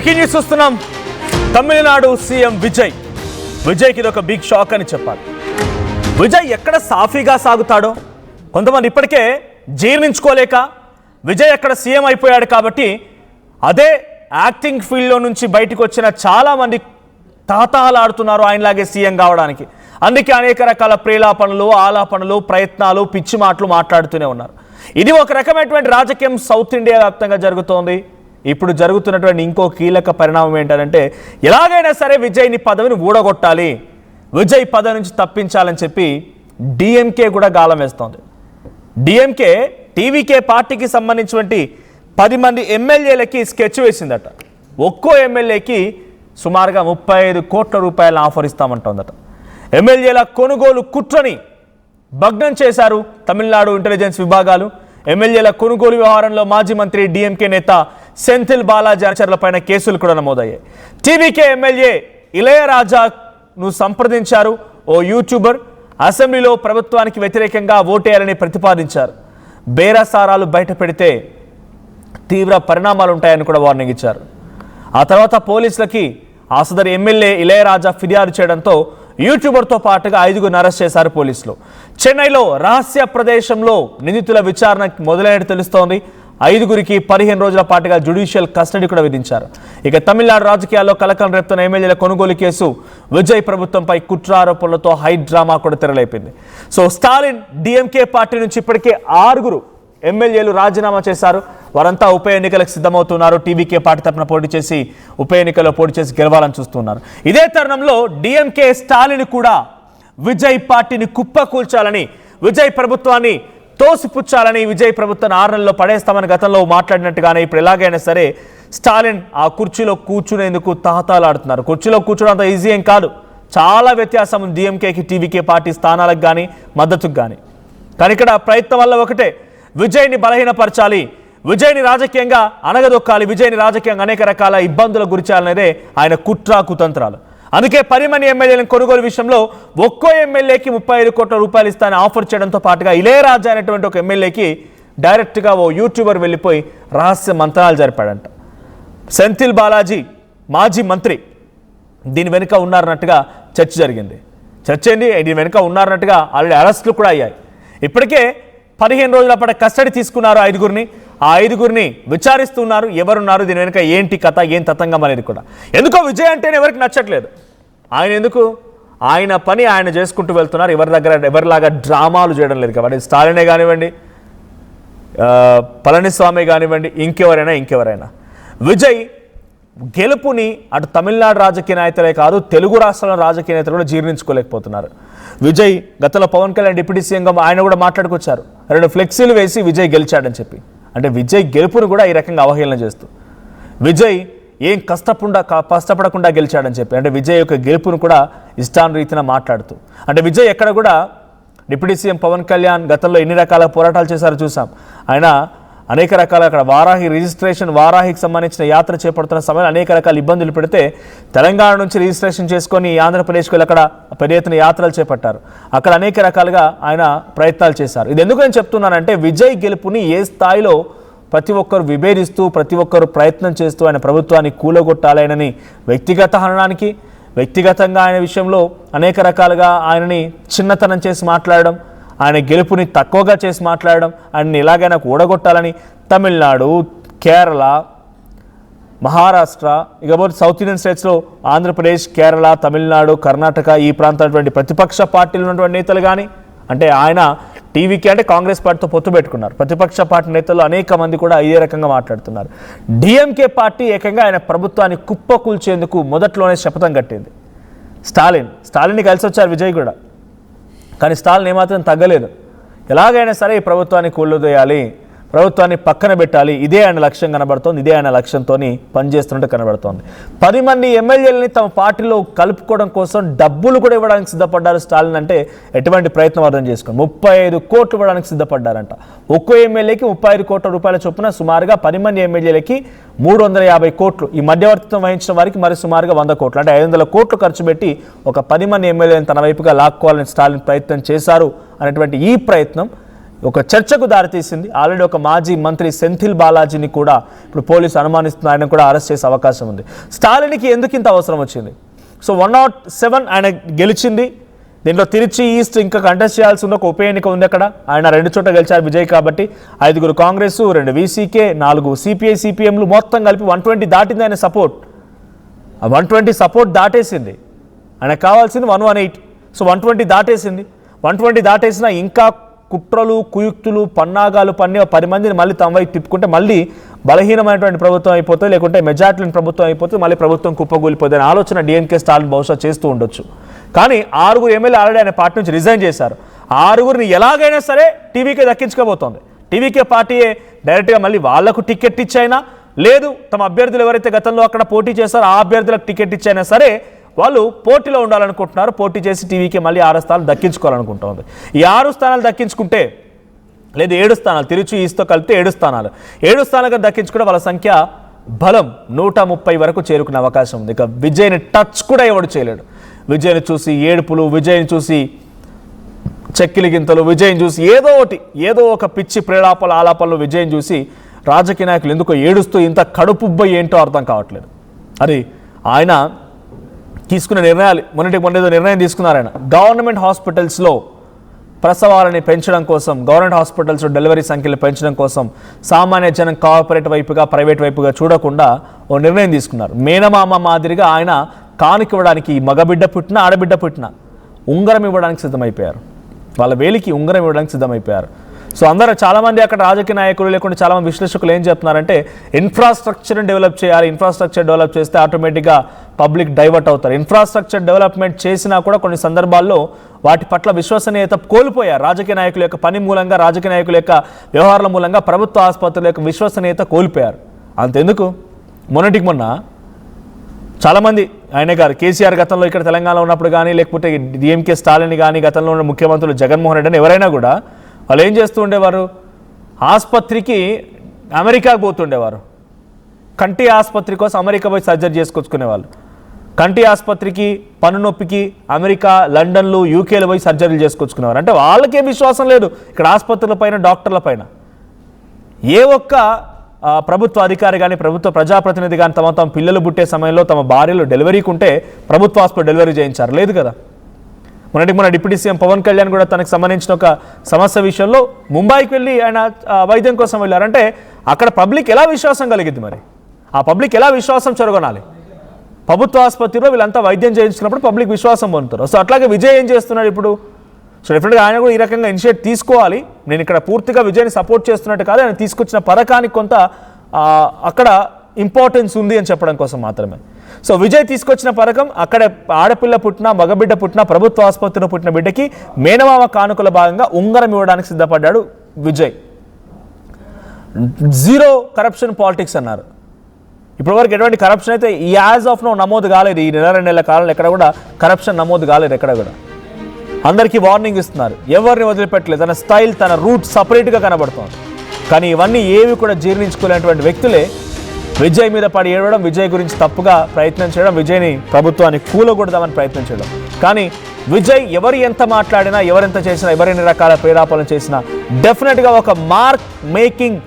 Breaking news చూస్తున్నాం. Tamil Nadu CM విజయ్కి ఇది ఒక బిగ్ షాక్ అని చెప్పాలి. విజయ్ ఎక్కడ సాఫీగా సాగుతాడో కొంతమంది ఇప్పటికే జీర్ణించుకోలేక విజయ్ ఎక్కడ సీఎం అయిపోయాడు కాబట్టి అదే యాక్టింగ్ ఫీల్డ్లో నుంచి బయటకు వచ్చిన చాలామంది తాతాలాడుతున్నారు ఆయనలాగే సీఎం కావడానికి. అందుకే అనేక రకాల ప్రేలాపనలు, ఆలాపనలు, ప్రయత్నాలు, పిచ్చి మాటలు మాట్లాడుతూనే ఉన్నారు. ఇది ఒక రకమైనటువంటి రాజకీయం సౌత్ ఇండియా వ్యాప్తంగా జరుగుతోంది. ఇప్పుడు జరుగుతున్నటువంటి ఇంకో కీలక పరిణామం ఏంటంటే ఎలాగైనా సరే విజయ్ని పదవిని ఊడగొట్టాలి, విజయ్ పదవి నుంచి తప్పించాలని చెప్పి డిఎంకే కూడా గాలం వేస్తోంది. డిఎంకే టీవీకే పార్టీకి సంబంధించినటువంటి 10 మంది ఎమ్మెల్యేలకి స్కెచ్ వేసిందట. ఒక్కో ఎమ్మెల్యేకి సుమారుగా 35 కోట్ల రూపాయల ఆఫర్ ఇస్తామంటోందట. ఎమ్మెల్యేల కొనుగోలు కుట్రని భగ్నం చేశారు తమిళనాడు ఇంటెలిజెన్స్ విభాగాలు. ఎమ్మెల్యేల కొనుగోలు వ్యవహారంలో మాజీ మంత్రి డిఎంకే నేత సెంథిల్ బాలాజీ అనుచరులపైన కేసులు కూడా నమోదయ్యాయి. టీవీకే ఎమ్మెల్యే ఇళయరాజాను సంప్రదించారు ఓ యూట్యూబర్. అసెంబ్లీలో ప్రభుత్వానికి వ్యతిరేకంగా ఓటేయాలని ప్రతిపాదించారు. బేరసారాలు బయట పెడితే తీవ్ర పరిణామాలు ఉంటాయని కూడా వార్నింగ్ ఇచ్చారు. ఆ తర్వాత పోలీసులకి ఆ సదరు ఎమ్మెల్యే ఇళయరాజా ఫిర్యాదు చేయడంతో యూట్యూబర్తో పాటుగా 5గురిని అరెస్ట్ చేశారు పోలీసులు. చెన్నైలో రహస్య ప్రదేశంలో నిందితుల విచారణ మొదలైనట్టు తెలుస్తోంది. 5గురికి 15 రోజుల పాటుగా జ్యుడిషియల్ కస్టడీ కూడా విధించారు. ఇక తమిళనాడు రాజకీయాల్లో కలకలం రేపుతున్న ఎమ్మెల్యేల కొనుగోలు కేసు, విజయ్ ప్రభుత్వంపై కుట్ర ఆరోపణలతో హై డ్రామా కూడా తెరలేపింది. సో స్టాలిన్ డిఎంకే పార్టీ నుంచి ఇప్పటికే 6 ఎమ్మెల్యేలు రాజీనామా చేశారు. వారంతా ఉప ఎన్నికలకు సిద్ధమవుతున్నారు. టీవీకే పార్టీ తరఫున పోటీ చేసి ఉప ఎన్నికల్లో పోటీ చేసి గెలవాలని చూస్తున్నారు. ఇదే తరుణంలో డిఎంకే స్టాలిన్ కూడా విజయ్ పార్టీని కుప్పకూల్చాలని, విజయ్ ప్రభుత్వాన్ని తోసిపుచ్చాలని, విజయ్ ప్రభుత్వాన్ని 6 నెలల్లో పడేస్తామని గతంలో మాట్లాడినట్టుగానే ఇప్పుడు ఎలాగైనా సరే స్టాలిన్ ఆ కుర్చీలో కూర్చునేందుకు తహతాలాడుతున్నారు. కుర్చీలో కూర్చోవడం అంత ఈజీ ఏం కాదు. చాలా వ్యత్యాసం ఉంది డిఎంకేకి టీవీకే పార్టీ స్థానాలకు కానీ మద్దతుకు కానీ. కానీ ఇక్కడ ప్రయత్నం వల్ల ఒకటే, విజయ్ని బలహీనపరచాలి, విజయ్ని రాజకీయంగా అనగదొక్కాలి, విజయ్ని రాజకీయంగా అనేక రకాల ఇబ్బందులకు గురిచేయాలనేదే ఆయన కుట్ర కుతంత్రాలు. అందుకే 10 మంది ఎమ్మెల్యేలను కొనుగోలు విషయంలో ఒక్కో ఎమ్మెల్యేకి 35 కోట్ల రూపాయలు ఇస్తానని ఆఫర్ చేయడంతో పాటుగా ఇళయరాజా అనేటువంటి ఒక ఎమ్మెల్యేకి డైరెక్ట్గా ఓ యూట్యూబర్ వెళ్ళిపోయి రహస్య మంత్రాలు జరిపాడంట. సెంథిల్ బాలాజీ మాజీ మంత్రి దీని వెనుక ఉన్నారన్నట్టుగా చర్చ జరిగింది. చర్చ ఏంటి, దీని వెనుక ఉన్నారన్నట్టుగా ఆల్రెడీ అరెస్టులు కూడా అయ్యాయి. ఇప్పటికే 15 రోజుల పాటు కస్టడీ తీసుకున్నారు 5గురిని. ఆ 5గురిని విచారిస్తున్నారు. ఎవరున్నారు, దీని వెనుక ఏంటి కథ, ఏం తతంగం అనేది కూడా. ఎందుకో విజయ్ అంటేనే ఎవరికి నచ్చట్లేదు. ఆయన ఎందుకు ఆయన పని ఆయన చేసుకుంటూ వెళ్తున్నారు. ఎవరిలాగా డ్రామాలు చేయడం లేదు కాబట్టి స్టాలినే కానివ్వండి, పళనిస్వామి కానివ్వండి, ఇంకెవరైనా విజయ్ గెలుపుని అటు తమిళనాడు రాజకీయ నాయకులే కాదు, తెలుగు రాష్ట్రాల రాజకీయ నేతలు కూడా జీర్ణించుకోలేకపోతున్నారు. విజయ్ గతంలో పవన్ కళ్యాణ్ డిప్యూటీ సీఎంగా ఆయన కూడా మాట్లాడుకొచ్చారు, 2 ఫ్లెక్సీలు వేసి విజయ్ గెలిచాడని చెప్పి. అంటే విజయ్ గెలుపును కూడా ఈ రకంగా అవహేళన చేస్తూ, విజయ్ ఏం కష్టపడకుండా గెలిచాడని చెప్పి, అంటే విజయ్ యొక్క గెలుపును కూడా ఇష్టానురీతిన మాట్లాడుతూ, అంటే విజయ్ ఎక్కడ కూడా డిప్యూటీ సీఎం పవన్ కళ్యాణ్ గతంలో ఎన్ని రకాల పోరాటాలు చేశారో చూసాం. ఆయన అనేక రకాల అక్కడ వారాహికి సంబంధించిన యాత్ర చేపడుతున్న సమయంలో అనేక రకాల ఇబ్బందులు పెడితే తెలంగాణ నుంచి రిజిస్ట్రేషన్ చేసుకొని ఆంధ్రప్రదేశ్కి వెళ్ళి అక్కడ పెద్ద ఎత్తున యాత్రలు చేపట్టారు. అక్కడ అనేక రకాలుగా ఆయన ప్రయత్నాలు చేశారు. ఇది ఎందుకు నేను చెప్తున్నానంటే విజయ్ గెలుపుని ఏ స్థాయిలో ప్రతి ఒక్కరు విభేదిస్తూ, ప్రతి ఒక్కరు ప్రయత్నం చేస్తూ ఆయన ప్రభుత్వాన్ని కూలగొట్టాలనని వ్యక్తిగత హననానికి, వ్యక్తిగతంగా ఆయన విషయంలో అనేక రకాలుగా ఆయనని చిన్నతనం చేసి మాట్లాడడం, ఆయన గెలుపుని తక్కువగా చేసి మాట్లాడడం, ఆయన్ని ఎలాగైనా కూడగొట్టాలని తమిళనాడు, కేరళ, మహారాష్ట్ర, ఇకపోతే సౌత్ ఇండియన్ స్టేట్స్లో ఆంధ్రప్రదేశ్, కేరళ, తమిళనాడు, కర్ణాటక ఈ ప్రాంతాలటువంటి ప్రతిపక్ష పార్టీలు ఉన్నటువంటి నేతలు కానీ, అంటే ఆయన టీవీకి అంటే కాంగ్రెస్ పార్టీతో పొత్తు పెట్టుకున్నారు. ప్రతిపక్ష పార్టీ నేతలు అనేక మంది కూడా ఇదే రకంగా మాట్లాడుతున్నారు. డిఎంకే పార్టీ ఏకంగా ఆయన ప్రభుత్వాన్ని కుప్పకూల్చేందుకు మొదట్లోనే శపథం కట్టింది. స్టాలిన్ని కలిసి వచ్చారు విజయ్ కూడా. కానీ స్టాలిన్ ఏమాత్రం తగ్గలేదు. ఎలాగైనా సరే ఈ ప్రభుత్వాన్ని కూలదోయాలి, ప్రభుత్వాన్ని పక్కన పెట్టాలి, ఇదే ఆయన లక్ష్యం కనబడుతోంది. ఇదే ఆయన లక్ష్యంతో పనిచేస్తున్నట్టు కనబడుతోంది. 10 మంది ఎమ్మెల్యేలని తమ పార్టీలో కలుపుకోవడం కోసం డబ్బులు కూడా ఇవ్వడానికి సిద్ధపడ్డారు స్టాలిన్. అంటే ఎటువంటి ప్రయత్నం అర్థం చేసుకుని 35 కోట్లు ఇవ్వడానికి సిద్ధపడ్డారంట. ఒక్కో ఎమ్మెల్యేకి 35 కోట్ల రూపాయల చొప్పున సుమారుగా 10 మంది ఎమ్మెల్యేలకి 350 కోట్లు, ఈ మధ్యవర్తిత్వం వహించిన వారికి మరి సుమారుగా 100 కోట్లు, అంటే 500 కోట్లు ఖర్చు పెట్టి ఒక 10 మంది ఎమ్మెల్యేలను తన వైపుగా లాక్కోవాలని స్టాలిన్ ప్రయత్నం చేశారు అనేటువంటి ఈ ప్రయత్నం ఒక చర్చకు దారితీసింది. ఆల్రెడీ ఒక మాజీ మంత్రి సెంథిల్ బాలాజీని కూడా ఇప్పుడు పోలీసు అనుమానిస్తున్న ఆయన కూడా అరెస్ట్ చేసే అవకాశం ఉంది. స్టాలిన్కి ఎందుకు ఇంత అవసరం వచ్చింది? సో 107 ఆయన గెలిచింది. దీంట్లో తిరుచి ఈస్ట్ ఇంకా కంటెస్ట్ చేయాల్సి ఉన్న ఒక ఉప ఎన్నిక ఉంది. అక్కడ ఆయన 2 చోట్ల గెలిచారు విజయ్ కాబట్టి. 5 కాంగ్రెస్, 2 వీసీకే, 4 సిపిఐ సిపిఎంలు మొత్తం కలిపి 120 దాటింది ఆయన సపోర్ట్. ఆ 120 సపోర్ట్ దాటేసింది. ఆయనకు కావాల్సింది 118. సో 120 దాటేసింది. 120 దాటేసినా ఇంకా కుట్రలు కుయుక్తులు పన్నాగాలు పన్ని 10 మందిని మళ్ళీ తమ వైపు తిప్పుకుంటే మళ్ళీ బలహీనమైనటువంటి ప్రభుత్వం అయిపోతుంది, లేకుంటే మెజార్టీ లేని ప్రభుత్వం అయిపోతుంది, మళ్ళీ ప్రభుత్వం కుప్పగూలిపోతుంది అనే ఆలోచన డిఎంకే స్టాలిన్ బహుశా చేస్తూ ఉండొచ్చు. కానీ 6 ఎమ్మెల్యే ఆల్రెడీ ఆయన పార్టీ నుంచి రిజైన్ చేశారు. 6 ఎలాగైనా సరే టీవీకే దక్కించుకోబోతోంది. టీవీకే పార్టీయే డైరెక్ట్గా మళ్ళీ వాళ్లకు టికెట్ ఇచ్చైనా లేదు, తమ అభ్యర్థులు ఎవరైతే గతంలో అక్కడ పోటీ చేశారో ఆ అభ్యర్థులకు టికెట్ ఇచ్చైనా సరే వాళ్ళు పోటీలో ఉండాలనుకుంటున్నారు. పోటీ చేసి టీవీకి మళ్ళీ 6 స్థానాలు దక్కించుకోవాలనుకుంటుంది. ఈ 6 స్థానాలు దక్కించుకుంటే లేదు 7 స్థానాలు తిరుచి ఈస్తో కలిపితే 7 స్థానాలు 7 స్థానాలుగా దక్కించుకుంటే వాళ్ళ సంఖ్య బలం 130 వరకు చేరుకునే అవకాశం ఉంది. ఇక విజయ్ని టచ్ కూడా ఎవడు చేయలేడు. విజయ్ని చూసి ఏడుపులు, విజయ్ని చూసి చెక్కిలి గింతలు, విజయ్ని చూసి ఏదో ఒక పిచ్చి ప్రేలాపల ఆలాపనలు విజయ్ని చూసి రాజకీయ నాయకులు ఎందుకో ఏడుస్తూ ఇంత కడుపుబ్బ ఏంటో అర్థం కావట్లేదు. అది ఆయన తీసుకున్న నిర్ణయాలు. మొన్నటికి నిర్ణయం తీసుకున్నారు ఆయన. గవర్నమెంట్ హాస్పిటల్స్లో ప్రసవాలని పెంచడం కోసం, గవర్నమెంట్ హాస్పిటల్స్లో డెలివరీ సంఖ్యలు పెంచడం కోసం సామాన్య జనం కార్పొరేట్ వైపుగా ప్రైవేట్ వైపుగా చూడకుండా ఓ నిర్ణయం తీసుకున్నారు. మేనమామ మాదిరిగా ఆయన కానుక ఇవ్వడానికి మగబిడ్డ పుట్టినా ఆడబిడ్డ పుట్టినా ఉంగరం ఇవ్వడానికి సిద్ధమైపోయారు. వాళ్ళ వేలికి ఉంగరం ఇవ్వడానికి సిద్ధమైపోయారు. సో అందరూ చాలామంది అక్కడ రాజకీయ నాయకులు లేకుండా చాలామంది విశ్లేషకులు ఏం చెప్తున్నారంటే ఇన్ఫ్రాస్ట్రక్చర్ని డెవలప్ చేయాలి, ఇన్ఫ్రాస్ట్రక్చర్ డెవలప్ చేస్తే ఆటోమేటిక్గా పబ్లిక్ డైవర్ట్ అవుతారు. ఇన్ఫ్రాస్ట్రక్చర్ డెవలప్మెంట్ చేసినా కూడా కొన్ని సందర్భాల్లో వాటి పట్ల విశ్వసనీయత కోల్పోయారు. రాజకీయ నాయకుల యొక్క పని మూలంగా, రాజకీయ నాయకుల యొక్క వ్యవహారాల మూలంగా ప్రభుత్వ ఆసుపత్రుల యొక్క విశ్వసనీయత కోల్పోయారు. అంతెందుకు మొన్న చాలామంది ఆయన గారు కేసీఆర్ గతంలో ఇక్కడ తెలంగాణలో ఉన్నప్పుడు కానీ, లేకపోతే డిఎంకే స్టాలిన్ కానీ, గతంలో ఉన్న ముఖ్యమంత్రులు జగన్మోహన్ రెడ్డి అని ఎవరైనా కూడా వాళ్ళు ఏం చేస్తూ ఉండేవారు, ఆసుపత్రికి అమెరికాకు పోతుండేవారు. కంటి ఆసుపత్రి కోసం అమెరికా పోయి సర్జరీ చేసుకొచ్చుకునేవాళ్ళు. కంటి ఆసుపత్రికి, పన్ను నొప్పికి అమెరికా, లండన్లు, యూకేలు పోయి సర్జరీలు చేసుకొచ్చుకునేవారు. అంటే వాళ్ళకేం విశ్వాసం లేదు ఇక్కడ ఆసుపత్రుల పైన, డాక్టర్ల పైన. ఏ ఒక్క ప్రభుత్వ అధికారి కానీ, ప్రభుత్వ ప్రజాప్రతినిధి కానీ తమ పిల్లలు పుట్టే సమయంలో తమ భార్యలు డెలివరీకి ఉంటే ప్రభుత్వ హాస్పిటల్ డెలివరీ చేయించారు? లేదు కదా. మన డిప్యూటీ సీఎం పవన్ కళ్యాణ్ కూడా తనకు సంబంధించిన ఒక సమస్య విషయంలో ముంబైకి వెళ్ళి ఆయన వైద్యం కోసం వెళ్ళారంటే అక్కడ పబ్లిక్ ఎలా విశ్వాసం కలిగింది? మరి ఆ పబ్లిక్ ఎలా విశ్వాసం చెరగొనాలి? ప్రభుత్వ ఆసుపత్రిలో వీళ్ళంతా వైద్యం చేయించినప్పుడు పబ్లిక్ విశ్వాసం పొందుతారు. సో అట్లాగే విజయ్ ఏం చేస్తున్నాడు ఇప్పుడు? సో డెఫినెట్గా ఆయన కూడా ఈ రకంగా ఇనిషియేట్ తీసుకోవాలి. నేను ఇక్కడ పూర్తిగా విజయ్ని సపోర్ట్ చేస్తున్నట్టు కాదు, ఆయన తీసుకొచ్చిన పథకానికి కొంత అక్కడ ఇంపార్టెన్స్ ఉంది అని చెప్పడం కోసం మాత్రమే. సో విజయ్ తీసుకొచ్చిన పథకం అక్కడ ఆడపిల్ల పుట్టినా, మగబిడ్డ పుట్టినా, ప్రభుత్వ ఆసుపత్రిలో పుట్టిన బిడ్డకి మేనమామ కానుకల భాగంగా ఉంగరం ఇవ్వడానికి సిద్ధపడ్డాడు విజయ్. 0 కరప్షన్ పాలిటిక్స్ అన్నారు. ఇప్పటివరకు ఎటువంటి కరప్షన్ అయితే ఈ యాజ్ ఆఫ్ నో నమోదు కాలేదు. ఈ 2 నెలల కాలంలో ఎక్కడ కూడా కరప్షన్ నమోదు కాలేదు. ఎక్కడ కూడా అందరికీ వార్నింగ్ ఇస్తున్నారు, ఎవరిని వదిలిపెట్టలేదు. తన స్టైల్, తన రూట్ సపరేట్గా కనబడుతుంది. కానీ ఇవన్నీ ఏవి కూడా జీర్ణించుకోలేనటువంటి వ్యక్తులే విజయ్ మీద పడి ఏడవడం, విజయ్ గురించి తప్పుగా ప్రయత్నం చేయడం, విజయ్ని ప్రభుత్వాన్ని కూలగొడదామని ప్రయత్నం చేయడం. కానీ విజయ్ ఎవరు ఎంత మాట్లాడినా, ఎవరెంత చేసినా, ఎవరెన్ని రకాల ప్రేరాపణలు చేసినా డెఫినెట్గా ఒక మార్క్ మేకింగ్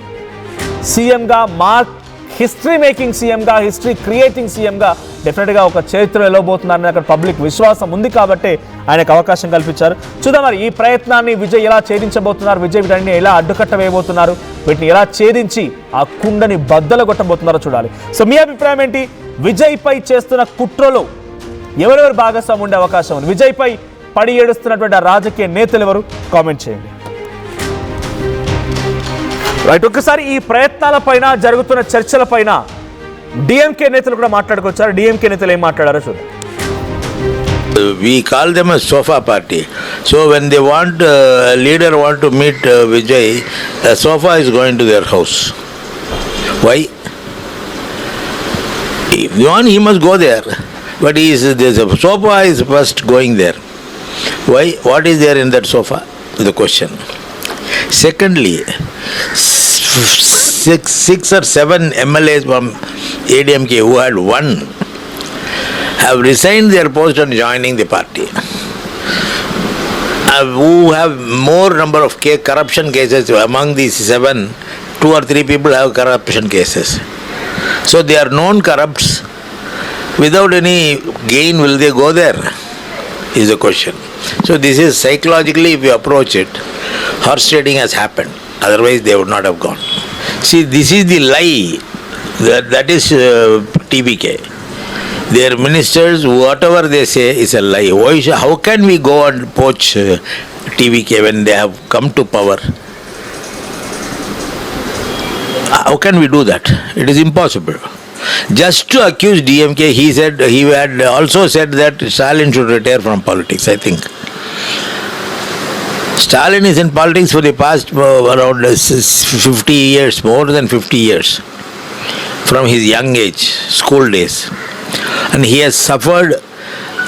సీఎంగా, మార్క్ హిస్టరీ మేకింగ్ సీఎంగా, హిస్టరీ క్రియేటింగ్ సీఎంగా డెఫినెట్గా ఒక చరిత్ర వెళ్ళబోతున్నారని అక్కడ పబ్లిక్ విశ్వాసం ఉంది కాబట్టి ఆయనకు అవకాశం కల్పించారు. చూద్దాం మరి ఈ ప్రయత్నాన్ని విజయ్ ఎలా ఛేదించబోతున్నారు, విజయ్ వీటిని ఎలా అడ్డుకట్ట వేయబోతున్నారు, వీటిని ఎలా ఛేదించి ఆ కుండని బద్దలు కొట్టబోతున్నారో చూడాలి. సో మీ అభిప్రాయం ఏంటి? విజయ్ పై చేస్తున్న కుట్రలో ఎవరెవరు భాగస్వామ్యం ఉండే అవకాశం ఉంది? విజయ్ పై పడి ఏడుస్తున్నటువంటి ఆ రాజకీయ నేతలు ఎవరు? కామెంట్ చేయండి. రైట్, ఒక్కసారి ఈ ప్రయత్నాలపైన, జరుగుతున్న చర్చలపైన డిఎంకే నేతలు కూడా మాట్లాడుకొచ్చారు. డిఎంకే నేతలు ఏం మాట్లాడారో చూద్దాం. We call them a sofa party. So when they want a leader want to meet Vijay, a sofa is going to their house. Why? If you want, he must go there. But the sofa is first going there. Why? What is there in that sofa? The question. Secondly, 6 or 7 MLAs from ADMK who had won have resigned their post and joining the party. who have more number of corruption cases among these 7, 2 or 3 people have corruption cases. So they are known corrupts. Without any gain, will they go there? Is the question. So this is psychologically, if you approach it, horse trading has happened. Otherwise, they would not have gone. See, this is the lie. That is TVK. Their ministers, whatever they say, is a lie. How can we go and poach TVK when they have come to power? How can we do that? It is impossible. Just to accuse DMK, he had also said that Stalin should retire from politics, I think. Stalin is in politics for the past around 50 years, more than 50 years, from his young age, school days. And he has suffered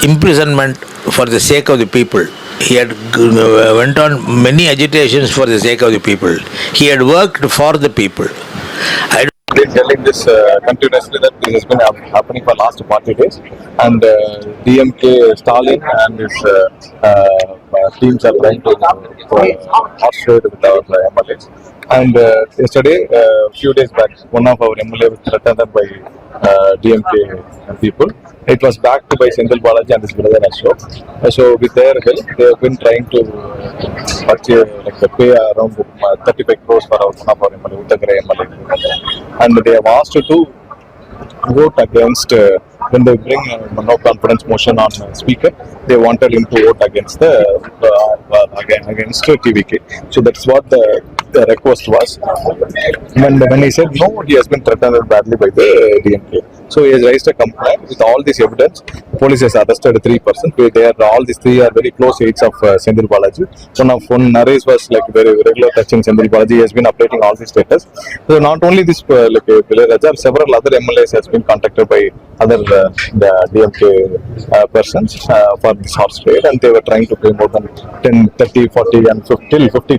imprisonment for the sake of the people. He had went on many agitations for the sake of the people. He had worked for the people. Been telling this continuously that this has been happening for last 40 days, and DMK Stalin and his teams are trying to horse trade with our MLAs. And yesterday, few days back, one of our MLA was threatened by DMK people. It was backed by Senthil Balaji and his brother Ashok. So with their help, they have been trying to pay around 35 crores for one of our MLA, Uttagare MLA. And they have asked to vote against, when they bring no confidence motion on speaker, they wanted him to vote against against TVK. So that's what the request was. When he said no, he has been threatened badly by the DMK. So he has raised a complaint with all this evidence. Police has arrested 3 persons. They are all these 3 are very close aides of Senthil Balaji. One Naresh was like very regular touching Senthil Balaji. He has been updating all the status. So not only this Pillai Raja, several other MLAs has been contacted by other the DMK persons for this horse trade, and they were trying to pay more than 10, 30, 40 and 50 till 50